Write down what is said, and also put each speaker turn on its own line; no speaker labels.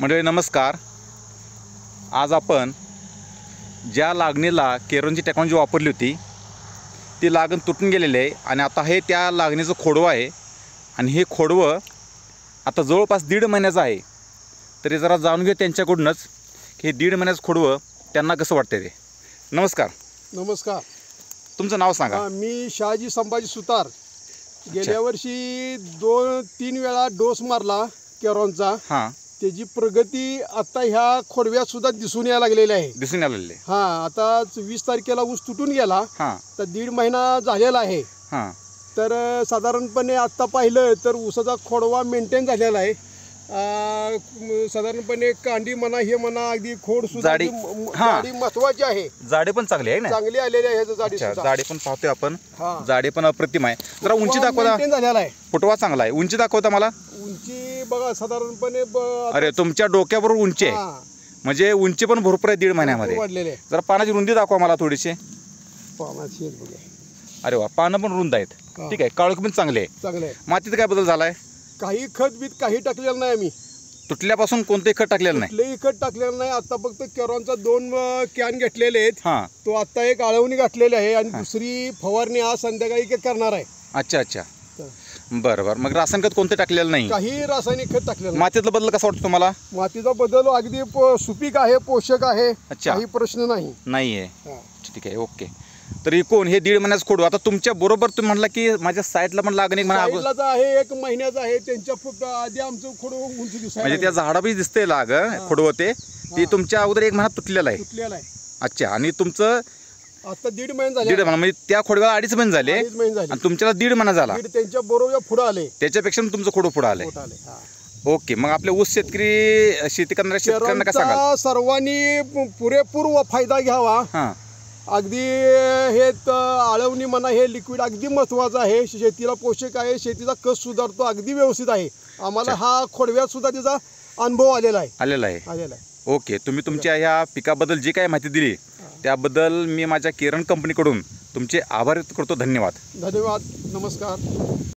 मंडळी नमस्कार। आज आपण ज्या लागणीला केरोनची टेक्नॉलॉजी वापरली होती ती लागण तुटून गेलेली आहे आणि आता हे त्या लागणीचं खोडवं आहे आणि हे खोडवं आता जवळपास 1.5 महिन्याचं आहे। तरी जरा जाणून घे त्यांच्याकडूनच की हे 1.5 महिन्याचं खोडवं त्यांना कसं वाटतं ते। नमस्कार।
नमस्कार।
तुमचं नाव सांगा।
मी शहाजी संभाजी सुतार। गेल्या वर्षी 2-3 वेळा डोस मारला केरोनचा।
हां,
त्याची प्रगती आता ह्या खोडव्यात सुद्धा दिसून यायला लागलेली आहे।
दिसून आलेले।
हां, आता 20 तारखेला ऊस तुटून गेला।
हां,
तर 1.5 महिना झालेला आहे।
हां,
तर साधारणपणे आता पाहिलं तर ऊसाचा खोडवा मेंटेन झालेला आहे। साधारणपणे कांडी म्हणा हे म्हणा अगदी खोड सुद्धा
जाडी
महत्वाची आहे।
जाडे पण चांगले आहे ना,
चांगली आलेली आहे जाडी सुद्धा।
जाडे पण पाहतोय आपण।
हां,
जाडे पण अप्रतिम आहे। जरा उंची दाखवता।
मेंटेन झालेला आहे।
फुटवा चांगला आहे। उंची दाखवता मला।
उंची बघा साधारणपणे
अरे तुमच्या डोक्याबरोबर उंची आहे, म्हणजे उंची पण भरपूर आहे 1.5 महिन्यामध्ये।
वाढलेले आहे।
जरा पानाची रुंदी दाखवा मला थोडीशी।
पानाची बघा।
अरे वा, पानं पण रुंद आहेत। ठीक आहे, काळोख पण चांगले आहे।
चांगले आहे।
मातीत काय बदल झालाय?
काही खत बीत काही टाकलेलं नाही आम्ही।
तुटल्यापासून कोणतेही खत टाकलेलं नाही?
कुठलेही खत टाकलेलं नाही। आता फक्त केरोनचा 2 कॅन घेतलेले आहेत।
हां,
तो आता एक आळवणी घातलेली आहे आणि दुसरी फवारणी आज संध्याकाळी करणार आहे।
अच्छा अच्छा, बरं बरं। मग रासायनिक खत कोणते टाकलेलं नाही?
काही रासायनिक खत टाकलेलं नाही।
मातीतला बदल कसा वाटतो तुम्हाला?
मातीचा बदल अगदी सुपीक आहे, पोषक आहे।
अच्छा,
काही प्रश्न नाही
आहे।
हां,
ठीक आहे, ओके। तर कोण हे 1.5 महिन्याचं खोडवं आता तुमच्या बरोबर तुम्ही म्हणला की माझ्या साईडला पण लागण एक म्हणा,
साईडलाच आहे 1 महिन्याचा आहे। त्यांच्या आधी आमचं खोडवं उंची दिसायला
म्हणजे त्या झाडाबी दिसते लाग खोडवं ते तुमच्या अगोदर 1 महिना तुटलेला आहे।
तुटलेला आहे।
अच्छा, आणि तुमचं
आता 1.5 महिने झाले।
1.5 महिना म्हणजे त्या खोडव्याला 2.5 महिने झाले
2.5 महिने झाले
आणि तुमच्याला 1.5 महिना झाला।
त्यांच्या बरोबर पुढे आले,
त्याच्यापेक्षा तुमचं खोडं पुढं आलंय।
हां।
ओके, मग आपले ऊस शेतकरी शेती करणाऱ्या शेतकऱ्यांना काय सांगाल?
केरोनचा सर्वांनी पुरेपूर फायदा घ्यावा।
हां,
अगदी हे आळवणी म्हणा हे लिक्विड अगदी महत्त्वाचं आहे। शेतीला पोषक आहे, शेतीचा कस सुधारतो, अगदी व्यवस्थित आहे। आम्हाला हा खोडव्यात सुद्धा त्याचा अनुभव आलेला आहे।
ओके, तुम्ही तुमच्या ह्या पिकाबद्दल जी काही माहिती दिली त्याबद्दल मी माझ्या केरन कंपनीकडून तुमचे आभार व्यक्त करतो। धन्यवाद।
धन्यवाद। नमस्कार।